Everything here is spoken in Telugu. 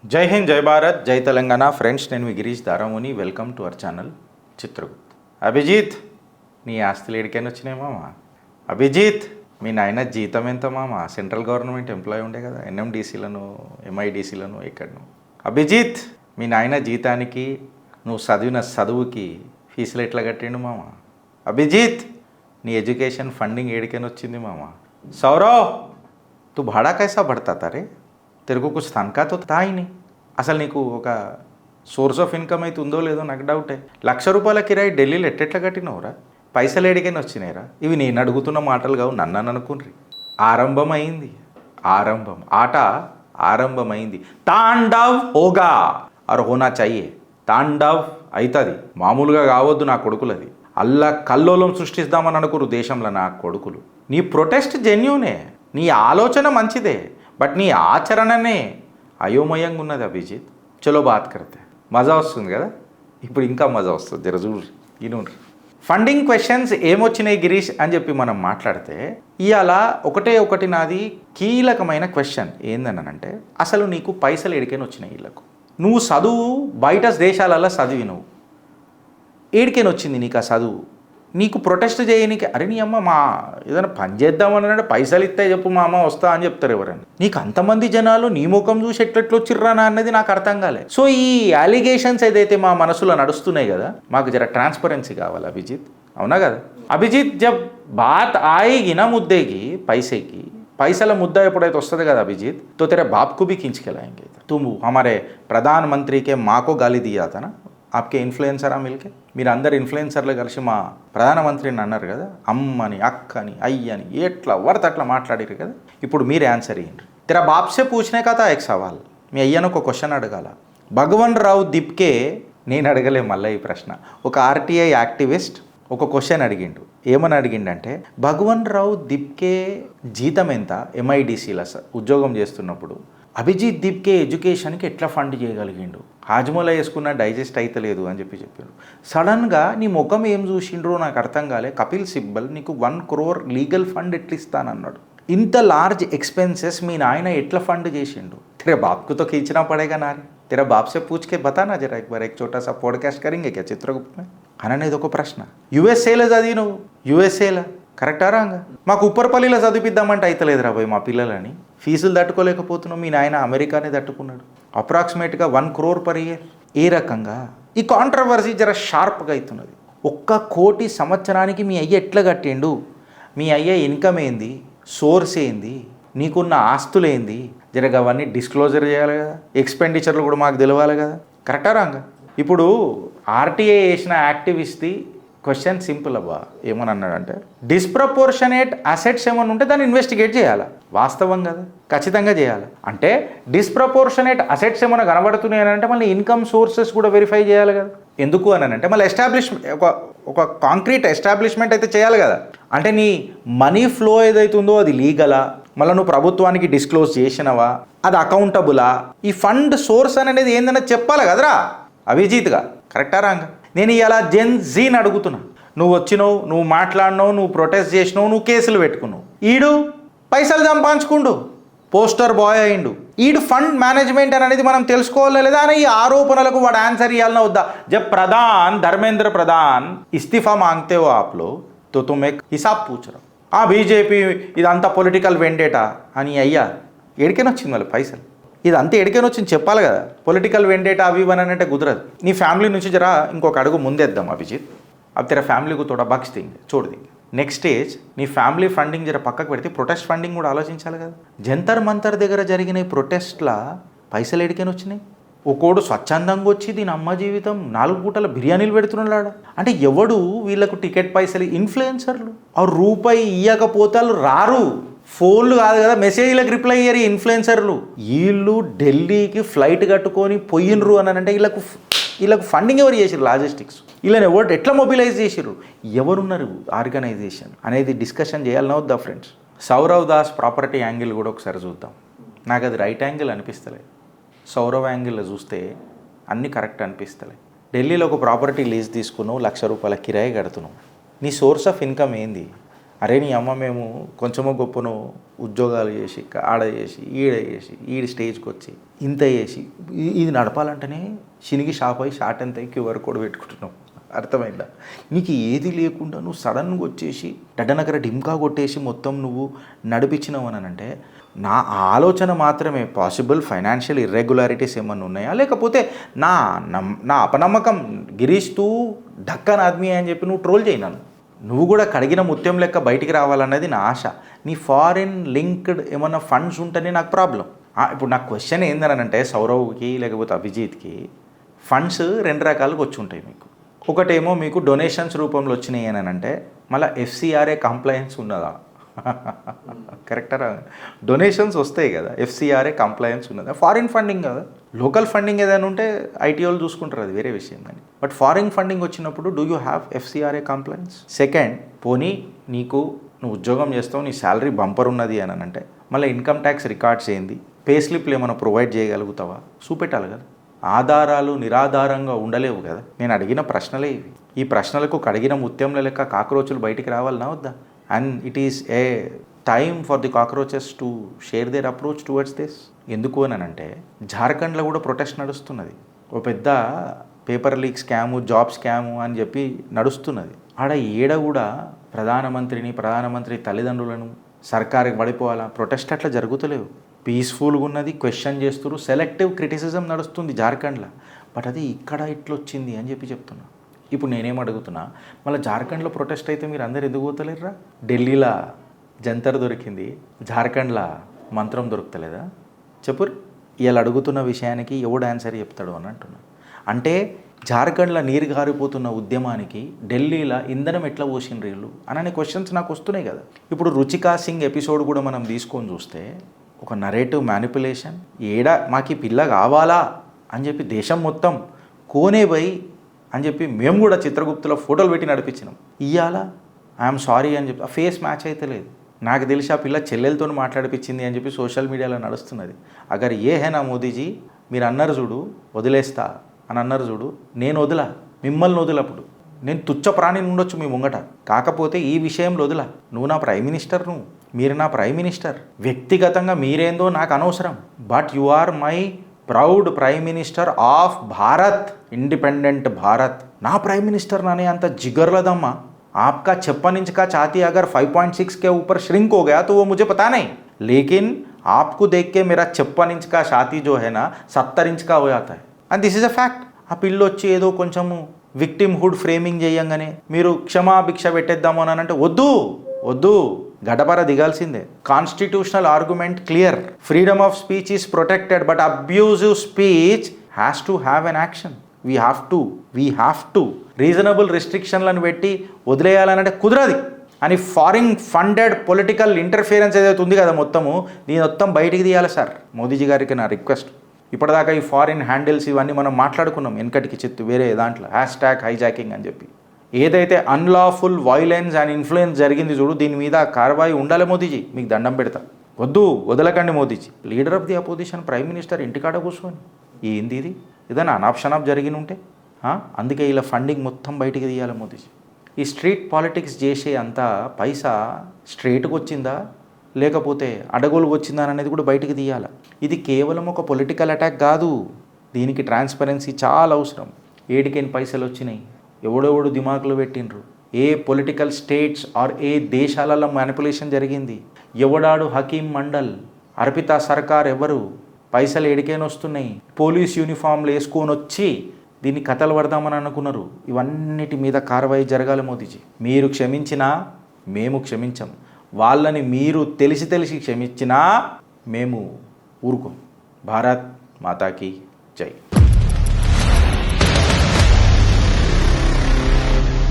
జై హింద్, జై భారత్, జై తెలంగాణ. ఫ్రెండ్స్, నేను మీ Girish Daramuni. Welcome to our channel Chitragupt. Abhijit, నీ ఆస్తులు ఎడికైనా వచ్చినాయి మామా? అభిజిత్, మీ నాయన జీతం ఎంత మామా? సెంట్రల్ గవర్నమెంట్ ఎంప్లాయీ ఉండే కదా, ఎన్ఎండిసిలను ఎంఐడిసిలను ఎక్కడను. అభిజిత్, మీ నాయన జీతానికి నువ్వు చదివిన చదువుకి ఫీజులు ఎట్లా కట్టిండు మామా? అభిజిత్, నీ ఎడ్యుకేషన్ ఫండింగ్ ఏడికైనా వచ్చింది మామా? సౌరవ్, తు భాడా కైసా పడతా తారే? తెరకు కుछ తనఖా తో తా ही नहीं. అసలు నీకు ఒక సోర్స్ ఆఫ్ ఇన్కమ్ అయితే ఉందో లేదో నాకు డౌటే. ₹1,00,000 కిరాయి ఢిల్లీలో ఎట్టెట్లా కట్టినవురా? పైసలు ఏడికైనా వచ్చినాయిరా? ఇవి నేను అడుగుతున్న మాటలు కావు, నన్ను అనుకుని. ఆరంభమైంది, ఆట ఆరంభమైంది. తాండవ్ హోగా ఆర్ హోనా చాయే. తాండవ్ అవుతుంది, మామూలుగా కావద్దు నా కొడుకులది. అల్లా కల్లోలం సృష్టిస్తామని అనుకురు దేశంలో నా కొడుకులు. నీ ప్రొటెస్ట్ జెన్యూనే, నీ ఆలోచన మంచిదే, బట్ నీ ఆచరణనే అయోమయంగా ఉన్నది అభిజిత్. చలో బాత్ కడితే మజా వస్తుంది కదా. ఇప్పుడు ఇంకా మజా వస్తుంది, జర చూడు ఇనుండ్రి. ఫండింగ్ క్వశ్చన్స్ ఏమొచ్చినాయి గిరీష్ అని చెప్పి మనం మాట్లాడితే, ఇవాళ ఒకటి నాది కీలకమైన క్వశ్చన్ ఏందనంటే, అసలు నీకు పైసలు ఎడికైనా వచ్చినాయి వీళ్ళకు? నువ్వు చదువు బయట దేశాలలో చదివినవు, ఏడికైనా వచ్చింది నీకు ఆ చదువు? నీకు ప్రొటెస్ట్ చేయనికి, అరే నీ అమ్మ మా ఏదైనా పని చేద్దామని పైసలు ఇస్తే చెప్పు మా అమ్మ వస్తా అని చెప్తారు ఎవరైనా. నీకు అంతమంది జనాలు నీ ముఖం చూసి ఎట్లెట్లు వచ్చిర్రానా అన్నది నాకు అర్థం కాలే. సో ఈ అలిగేషన్స్ ఏదైతే మా మనసులో నడుస్తున్నాయి కదా, మాకు జర ట్రాన్స్పరెన్సీ కావాలి అభిజిత్, అవునా కదా? అభిజిత్, జబ్ బాత్ ఆయేగి నా ముద్దేకి पैसे पैसा मुद्दा एपड़ते वस्तुंदी కదా अभिजीत, तो तेरे बाप को भी खींच के लाएंगे. तुम हमारे प्रधानमंत्री के माँ को गाली दिया था ना, आपके इन्फ्लुएंसर मिलके. మీరు అందరు ఇన్ఫ్లుయెన్సర్లు కలిసి మా ప్రధానమంత్రిని అన్నారు కదా, అమ్మని అక్కని అయ్యని ఎట్లా వర్త అట్లా మాట్లాడారు కదా. ఇప్పుడు మీరు ఆన్సర్ ఇయ్యండి. తెరా బాప్సే పూछने का था एक सवाल. మీ అయ్యను ఒక క్వశ్చన్ అడగాల. భగవన్ రావు దిప్కే, నేను అడగలే మళ్ళీ ఈ ప్రశ్న, ఒక ఆర్టీఐ యాక్టివిస్ట్ ఒక క్వశ్చన్ అడిగిండు. ఏమని అడిగిండంటే, భగవన్ రావు దిప్కే జీతం ఎంత ఎంఐడిసిలో ఉద్యోగం చేస్తున్నప్పుడు అభిజిత్ దిప్కే ఎడ్యుకేషన్కి ఎట్లా ఫండ్ చేయగలిగిండు? హాజ్మోలా వేసుకున్న డైజెస్ట్ అవుతలేదు అని చెప్పాడు. సడన్గా నీ ముఖం ఏం చూసిండ్రో నాకు అర్థం కాలే. కపిల్ సిబ్బల్ నీకు 1 crore లీగల్ ఫండ్ ఎట్లా ఇస్తానన్నాడు? ఇంత లార్జ్ ఎక్స్పెన్సెస్ మీ నాయన ఎట్లా ఫండ్ చేసిండు? तेरे बाप को तो खींचना पड़ेगा ना रे. तेरा बाप से पूछ के बताना जरा एक बार, एक छोटा सा पॉडकास्ट करेंगे क्या चित्रगुप्त में అనేది ఒక ప్రశ్న. యుఎస్ఏలో చదివి నువ్వు, యుఎస్ఏలో కరెక్టా రాంగా? మాకు ఉప్పర్పల్లిలో చదివిద్దామంటే అయితలేదు రా భయ్ మా పిల్లలని. ఫీజులు తట్టుకోలేకపోతున్నావు, మీ నాయన అమెరికానే తట్టుకున్నాడు. అప్రాక్సిమేట్గా 1 crore per year. ఏ రకంగా ఈ కాంట్రవర్సీ జర షార్ప్గా అవుతున్నది. 1 కోటి సంవత్సరానికి మీ అయ్య ఎట్లా కట్టిండు? మీ అయ్య ఇన్కమ్ ఏంది, సోర్స్ ఏంది, నీకున్న ఆస్తులేంది, జరగ అవన్నీ డిస్క్లోజర్ చేయాలి కదా. ఎక్స్పెండిచర్లు కూడా మాకు తెలవాలి కదా, కరెక్టా రాంగా? ఇప్పుడు ఆర్టీఐ వేసిన యాక్టివిస్ట్ది క్వశ్చన్ సింపుల్ అబ్బా. ఏమని అన్నాడంటే, డిస్ప్రపోర్షనేట్ అసెట్స్ ఏమన్నా ఉంటే దాన్ని ఇన్వెస్టిగేట్ చేయాలి. వాస్తవం కదా, ఖచ్చితంగా చేయాలి. అంటే డిస్ప్రపోర్షనేట్ అసెట్స్ ఏమైనా కనబడుతున్నాయి అని అంటే మళ్ళీ ఇన్కమ్ సోర్సెస్ కూడా వెరిఫై చేయాలి కదా. ఎందుకు అని అంటే మళ్ళీ ఒక కాంక్రీట్ ఎస్టాబ్లిష్మెంట్ అయితే చేయాలి కదా. అంటే నీ మనీ ఫ్లో ఏదైతుందో అది లీగలా, మళ్ళీ నువ్వు ప్రభుత్వానికి డిస్క్లోజ్ చేసినవా, అది అకౌంటబులా, ఈ ఫండ్ సోర్స్ అనేది ఏందన్నది చెప్పాలి కదరా అభిజిత్గా, కరెక్టా రాంగా? నేను ఇలా జెన్ జీని అడుగుతున్నా. నువ్వు వచ్చినావు, నువ్వు మాట్లాడినావు, నువ్వు ప్రొటెస్ట్ చేసినావు, నువ్వు కేసులు పెట్టుకున్నావు. ఈడు పైసలు సంపాదించుకుండు, పోస్టర్ బాయ్ అయిండు. ఈడు ఫండ్ మేనేజ్మెంట్ అనేది మనం తెలుసుకోవాలా లేదా అని ఈ ఆరోపణలకు వాడు ఆన్సర్ ఇవ్వాలన్నా వద్దా? జబ్ ప్రధాన్ ధర్మేంద్ర ప్రధాన్ ఇస్తిఫా మాంగతే హో ఆప్ లోగ్ తో తుమ్ ఏక్ హిసాబ్ పూచ్ రహే హో. బీజేపీ ఇదంతా పొలిటికల్ వెండేటా అని అయ్యా ఎడికైనా వచ్చింది మళ్ళీ పైసలు. ఇదంతా ఎడికైనా వచ్చింది చెప్పాలి కదా. పొలిటికల్ వెండేటా అవి ఇవని అంటే కుదరదు. నీ ఫ్యామిలీ నుంచి జరా ఇంకొక అడుగు ముందేద్దాం అభిజిత్. अब तेरा ఫ్యామిలీ को थोड़ा बख्श देंगे, छोड़ देंगे. నెక్స్ట్ స్టేజ్, నీ ఫ్యామిలీ ఫండింగ్ జర పక్కకు పెడితే ప్రొటెస్ట్ ఫండింగ్ కూడా ఆలోచించాలి కదా. జంతర్ మంతర్ దగ్గర జరిగిన ఈ ప్రొటెస్ట్లా పైసలు ఎడికైనా వచ్చినాయి? ఒకడు స్వచ్ఛందంగా వచ్చి దీని అమ్మ జీవితం 4 పూటల బిర్యానీలు పెడుతున్నాడు. అంటే ఎవడు వీళ్ళకు టికెట్ పైసలు? ఇన్ఫ్లుయెన్సర్లు. ఆ రూపాయి ఇయ్యకపోతే వాళ్ళు రారు. ఫోన్లు కాదు కదా, మెసేజ్లకు రిప్లై అయ్యారు ఇన్ఫ్లుయెన్సర్లు. వీళ్ళు ఢిల్లీకి ఫ్లైట్ కట్టుకొని పోయినరు అని అంటే వీళ్ళకు ఫండింగ్ ఎవరు చేసారు? లాజిస్టిక్స్. వీళ్ళని ఎవరు ఎట్లా మొబిలైజ్ చేసారు? ఎవరున్నారు ఆర్గనైజేషన్ అనేది డిస్కషన్ చేయాలన్నా వద్దా friends? Saurav Das property angle కూడా ఒకసారి చూద్దాం. నాకు అది రైట్ యాంగిల్ అనిపిస్తలే. సౌరవ్ యాంగిల్లో చూస్తే అన్నీ కరెక్ట్ అనిపిస్తలే. ఢిల్లీలో ఒక ప్రాపర్టీ లీజ్ తీసుకున్నావు, ₹1,00,000 కిరాయి కడుతున్నావు. నీ సోర్స్ ఆఫ్ ఇన్కమ్ ఏంది? అరే నీ అమ్మ మేము కొంచెమో గొప్పను ఉద్యోగాలు చేసి ఆడ చేసి ఈడ స్టేజ్కి వచ్చి ఇంత చేసి ఇది నడపాలంటేనే శనిగి షాప్ అయ్యి షార్ట్ అంత క్యూఆర్ కోడ్ పెట్టుకుంటున్నావు. అర్థమైందా? నీకు ఏది లేకుండా నువ్వు సడన్గా వచ్చేసి డడ్డనగర డింకా కొట్టేసి మొత్తం నువ్వు నడిపించినావు అని అంటే నా ఆలోచన మాత్రమే పాసిబుల్ ఫైనాన్షియల్ ఇర్రెగ్యులారిటీస్ ఏమన్నా ఉన్నాయా, లేకపోతే నా అపనమ్మకం గిరీష్ తూ ఢక్కన్ ఆద్మీ అని చెప్పి నువ్వు ట్రోల్ చేయను. నువ్వు కూడా కడిగిన ముత్యం లెక్క బయటికి రావాలన్నది నా ఆశ. నీ ఫారిన్ లింక్డ్ ఏమన్నా ఫండ్స్ ఉంటేనే నాకు ప్రాబ్లం. ఇప్పుడు నాకు క్వశ్చన్ ఏందనంటే సౌరవ్కి లేకపోతే అభిజిత్కి ఫండ్స్ 2 రకాలుగా వచ్చి ఉంటాయి. మీకు ఒకటేమో మీకు డొనేషన్స్ రూపంలో వచ్చినాయి అని అంటే మళ్ళీ FCRA కంప్లయన్స్ ఉన్నదా? కరెక్టరా? డొనేషన్స్ వస్తాయి కదా, FCRA కంప్లయన్స్ ఉన్నదా? ఫారిన్ ఫండింగ్ కదా. లోకల్ ఫండింగ్ ఏదైనా ఉంటే ఐటీ వాళ్ళు చూసుకుంటారు, అది వేరే విషయం. కానీ బట్ ఫారిన్ ఫండింగ్ వచ్చినప్పుడు do you have FCRA compliance? Second, పోనీ నువ్వు ఉద్యోగం చేస్తావు, నీ శాలరీ బంపర్ ఉన్నది అని అంటే మళ్ళీ ఇన్కమ్ ట్యాక్స్ రికార్డ్స్ ఏంది, పే స్లిప్లు ఏమైనా ప్రొవైడ్ చేయగలుగుతావా? చూపెట్టాలి కదా. ఆధారాలు నిరాధారంగా ఉండలేవు కదా. నేను అడిగిన ప్రశ్నలే ఇవి. ఈ ప్రశ్నలకు కడిగిన ముత్యంల లెక్క కాక్రోచులు బయటికి రావాలన్నా వద్దా? And it is a time for the cockroaches to share their approach towards this. ఎందుకు అని అంటే జార్ఖండ్లో కూడా ప్రొటెస్ట్ నడుస్తున్నది. ఓ పెద్ద paper leak scam, job scam అని చెప్పి నడుస్తున్నది. ఆడ కూడా ప్రధానమంత్రి తల్లిదండ్రులను సర్కారుకి పడిపోవాలా, ప్రొటెస్ట్ అట్లా జరుగుతలేవు. పీస్ఫుల్గా ఉన్నది, క్వశ్చన్ చేస్తున్నారు, సెలెక్టివ్ క్రిటిసిజం నడుస్తుంది జార్ఖండ్లో. బట్ అది ఇక్కడ ఇట్లొచ్చింది అని చెప్పి చెప్తున్నా. ఇప్పుడు నేనేం అడుగుతున్నా, మళ్ళీ జార్ఖండ్లో ప్రొటెస్ట్ అయితే మీరు అందరు ఎందుకు పోతలేరురా? ఢిల్లీలో జంతర్ దొరికింది, జార్ఖండ్లో మంత్రం దొరుకుతలేదా? చెప్పురు. వీళ్ళు అడుగుతున్న విషయానికి ఎవడు ఆన్సర్ చెప్తాడు అని అంటున్నా. అంటే జార్ఖండ్లో నీరు గారిపోతున్న ఉద్యమానికి ఢిల్లీలో ఇంధనం ఎట్లా పోసిండ్రు వీళ్ళు అనే క్వశ్చన్స్ నాకు వస్తున్నాయి కదా. ఇప్పుడు రుచికా సింగ్ ఎపిసోడ్ కూడా మనం తీసుకొని చూస్తే ఒక నరేటివ్ మ్యానిపులేషన్, మాకు ఈ పిల్ల కావాలా అని చెప్పి దేశం మొత్తం కోనే పోయి అని చెప్పి మేము కూడా చిత్రగుప్తులో ఫోటోలు పెట్టి నడిపించినాం. ఇయ్యాలా ఐఎమ్ సారీ అని చెప్పి ఆ ఫేస్ మ్యాచ్ అయితే లేదు. నాకు తెలిసి ఆ పిల్ల చెల్లెలతో మాట్లాడిపించింది అని చెప్పి సోషల్ మీడియాలో నడుస్తున్నది. అగర్ హేనా మోదీజీ, మీరు అన్నారు చూడు వదిలేస్తా అని అన్నారు చూడు, నేను మిమ్మల్ని వదిలప్పుడు నేను తుచ్చ ప్రాణిని ఉండొచ్చు మీ ముంగట, కాకపోతే ఈ విషయంలో వదిలా. నువ్వు నా ప్రైమ్ మినిస్టర్, మీరు నా ప్రైమ్ మినిస్టర్. వ్యక్తిగతంగా మీరేందో నాకు అనవసరం. But you are my proud prime minister of Bharat, independent Bharat. ना प्राइम मिनिस्टर नाने अंत जिगरलदम्मा. आपका 56 इंच का छाती अगर 5.6 के ऊपर श्रिंक हो गया तो वो मुझे पता नहीं, लेकिन आपको देख के मेरा 56 इंच का छाती जो है ना 70 इंच का हो जाता है. And this is a fact. ఆ పిల్లు వచ్చి ఏదో కొంచెము విక్టిమ్హుడ్ ఫ్రేమింగ్ చేయంగానే మీరు క్షమాభిక్ష పెట్టేద్దాము అని అంటే వద్దు, గడపర దిగాల్సిందే. Constitutional argument clear, freedom of speech is protected, but abusive speech has to have an action. We have to reasonable రెస్ట్రిక్షన్లను పెట్టి వదిలేయాలనంటే కుదరది. అని ఫారిన్ ఫండెడ్ పొలిటికల్ ఇంటర్ఫియరెన్స్ ఏదైతే ఉంది కదా మొత్తము, దీని మొత్తం బయటికి తీయాలి సార్. మోదీజీ గారికి నా రిక్వెస్ట్. ఇప్పటిదాకా ఈ ఫారిన్ హ్యాండిల్స్ ఇవన్నీ మనం మాట్లాడుకున్నాం వెనకటికి వేరే దాంట్లో #హైజాకింగ్ అని చెప్పి. ఏదైతే అన్లాఫుల్ వైలెన్స్ అండ్ ఇన్ఫ్లుయెన్స్ జరిగింది చూడు, దీని మీద కార్వాయి ఉండాలి మోదీజీ, మీకు దండం పెడతా. వదలకండి Modiji. Leader of the opposition prime minister ఇంటికాడ కూర్చొని ఏంది ఇది? ఏదైనా అనాప్షనాప్ జరిగిన ఉంటే అందుకే ఇలా ఫండింగ్ మొత్తం బయటికి తీయాలి మోదీజీ. ఈ స్ట్రీట్ పాలిటిక్స్ చేసే అంత పైసా స్ట్రేట్గా వచ్చిందా లేకపోతే అడగోలుగా వచ్చిందా అనేది కూడా బయటికి తీయాలి. ఇది కేవలం ఒక పొలిటికల్ అటాక్ కాదు, దీనికి ట్రాన్స్పరెన్సీ చాలా అవసరం. ఏడికైన పైసలు వచ్చినాయి, ఎవడెవడు దిమాకులు పెట్టిండ్రు, ఏ పొలిటికల్ స్టేట్స్ ఆర్ ఏ దేశాలలో మ్యానిపులేషన్ జరిగింది, ఎవడాడు హకీం మండల్, అర్పితా సర్కార్ ఎవరు, పైసలు ఏడికైనా వస్తున్నాయి, పోలీస్ యూనిఫామ్లు వేసుకొని వచ్చి దీన్ని కథలు పడదామని అనుకున్నారు. ఇవన్నిటి మీద కార్వాయి జరగాలి మోదీజీ. మీరు క్షమించినా మేము క్షమించం, వాళ్ళని మీరు తెలిసి క్షమించినా మేము ఊరుకోం. భారత్ మాతాకి జై.